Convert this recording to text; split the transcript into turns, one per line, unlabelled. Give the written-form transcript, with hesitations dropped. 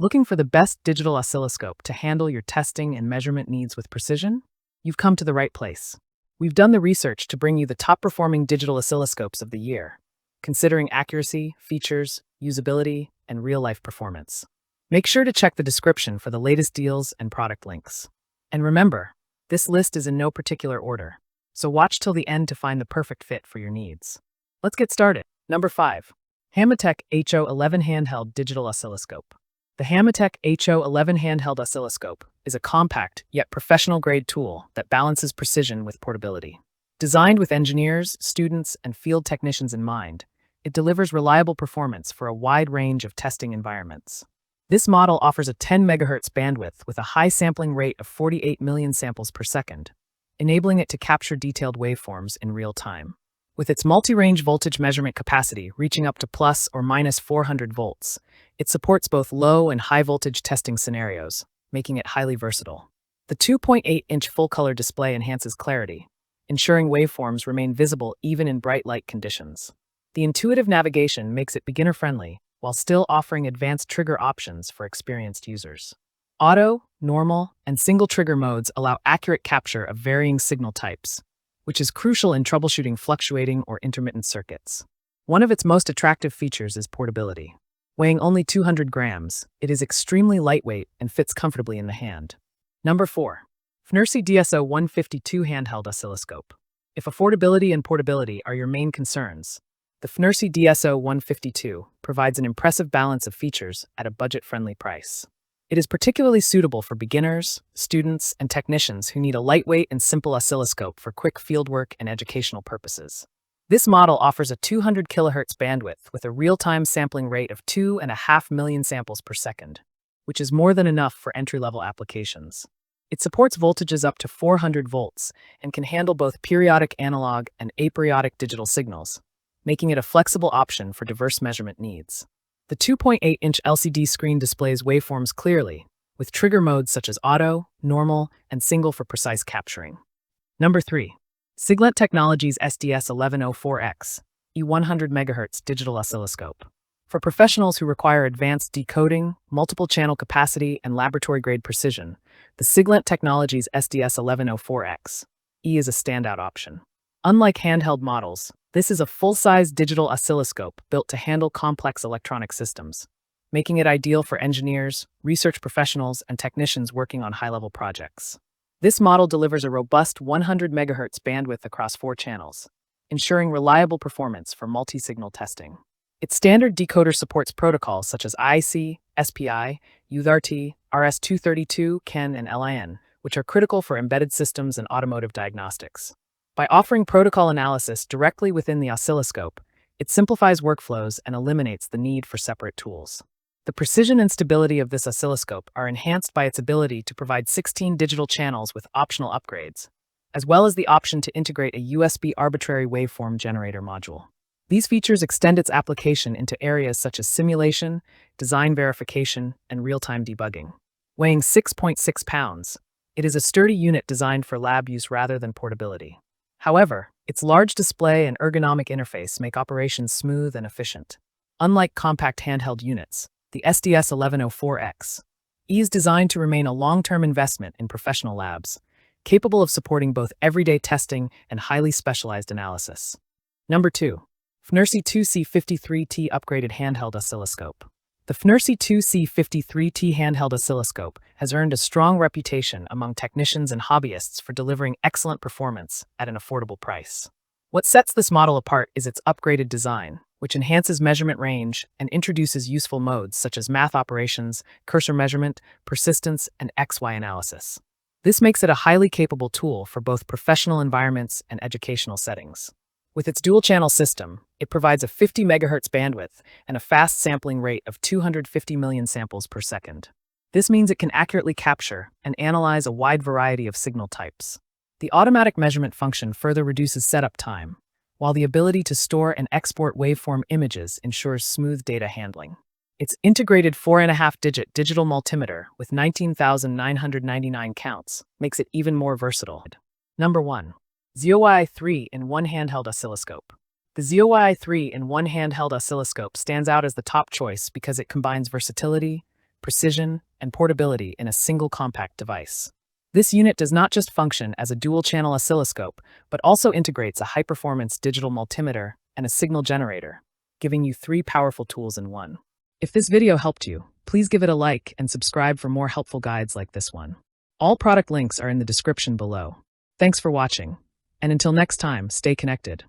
Looking for the best digital oscilloscope to handle your testing and measurement needs with precision? You've come to the right place. We've done the research to bring you the top-performing digital oscilloscopes of the year, considering accuracy, features, usability, and real-life performance. Make sure to check the description for the latest deals and product links. And remember, this list is in no particular order, so watch till the end to find the perfect fit for your needs. Let's get started. Number 5. Hamatech HO11 Handheld Digital Oscilloscope. The Hamatech HO11 handheld oscilloscope is a compact yet professional-grade tool that balances precision with portability. Designed with engineers, students, and field technicians in mind, it delivers reliable performance for a wide range of testing environments. This model offers a 10 MHz bandwidth with a high sampling rate of 48 million samples per second, enabling it to capture detailed waveforms in real time. With its multi-range voltage measurement capacity reaching up to plus or minus 400 volts, it supports both low and high voltage testing scenarios, making it highly versatile. The 2.8-inch full-color display enhances clarity, ensuring waveforms remain visible even in bright light conditions. The intuitive navigation makes it beginner-friendly, while still offering advanced trigger options for experienced users. Auto, normal, and single trigger modes allow accurate capture of varying signal types, which is crucial in troubleshooting fluctuating or intermittent circuits. One of its most attractive features is portability. Weighing only 200 grams, it is extremely lightweight and fits comfortably in the hand. Number 4. FNIRSI DSO152 Handheld Oscilloscope. If affordability and portability are your main concerns, the FNIRSI DSO152 provides an impressive balance of features at a budget-friendly price. It is particularly suitable for beginners, students, and technicians who need a lightweight and simple oscilloscope for quick fieldwork and educational purposes. This model offers a 200 kHz bandwidth with a real-time sampling rate of 2.5 million samples per second, which is more than enough for entry-level applications. It supports voltages up to 400 volts and can handle both periodic analog and aperiodic digital signals, making it a flexible option for diverse measurement needs. The 2.8-inch LCD screen displays waveforms clearly, with trigger modes such as auto, normal, and single for precise capturing. Number 3. Siglent Technologies SDS1104X E100 MHz Digital Oscilloscope. For professionals who require advanced decoding, multiple channel capacity, and laboratory-grade precision, the Siglent Technologies SDS1104X E is a standout option. Unlike handheld models, this is a full-size digital oscilloscope built to handle complex electronic systems, making it ideal for engineers, research professionals, and technicians working on high-level projects. This model delivers a robust 100 MHz bandwidth across 4 channels, ensuring reliable performance for multi-signal testing. Its standard decoder supports protocols such as IC, SPI, UART, RS-232, CAN, and LIN, which are critical for embedded systems and automotive diagnostics. By offering protocol analysis directly within the oscilloscope, it simplifies workflows and eliminates the need for separate tools. The precision and stability of this oscilloscope are enhanced by its ability to provide 16 digital channels with optional upgrades, as well as the option to integrate a USB arbitrary waveform generator module. These features extend its application into areas such as simulation, design verification, and real-time debugging. Weighing 6.6 pounds, it is a sturdy unit designed for lab use rather than portability. However, its large display and ergonomic interface make operations smooth and efficient. Unlike compact handheld units, the SDS1104X E is designed to remain a long-term investment in professional labs, capable of supporting both everyday testing and highly specialized analysis. Number 2. FNIRSI 2C53T Upgraded Handheld Oscilloscope. The FNIRSI 2C53T handheld oscilloscope has earned a strong reputation among technicians and hobbyists for delivering excellent performance at an affordable price. What sets this model apart is its upgraded design, which enhances measurement range and introduces useful modes such as math operations, cursor measurement, persistence, and XY analysis. This makes it a highly capable tool for both professional environments and educational settings. With its dual-channel system, it provides a 50 MHz bandwidth and a fast sampling rate of 250 million samples per second. This means it can accurately capture and analyze a wide variety of signal types. The automatic measurement function further reduces setup time, while the ability to store and export waveform images ensures smooth data handling. Its integrated 4.5-digit digital multimeter with 19,999 counts makes it even more versatile. Number 1. ZOI 3-in-1 Handheld Oscilloscope. The ZOI 3-in-1 handheld oscilloscope stands out as the top choice because it combines versatility, precision, and portability in a single compact device. This unit does not just function as a dual-channel oscilloscope, but also integrates a high-performance digital multimeter and a signal generator, giving you three powerful tools in one. If this video helped you, please give it a like and subscribe for more helpful guides like this one. All product links are in the description below. Thanks for watching, and until next time, stay connected.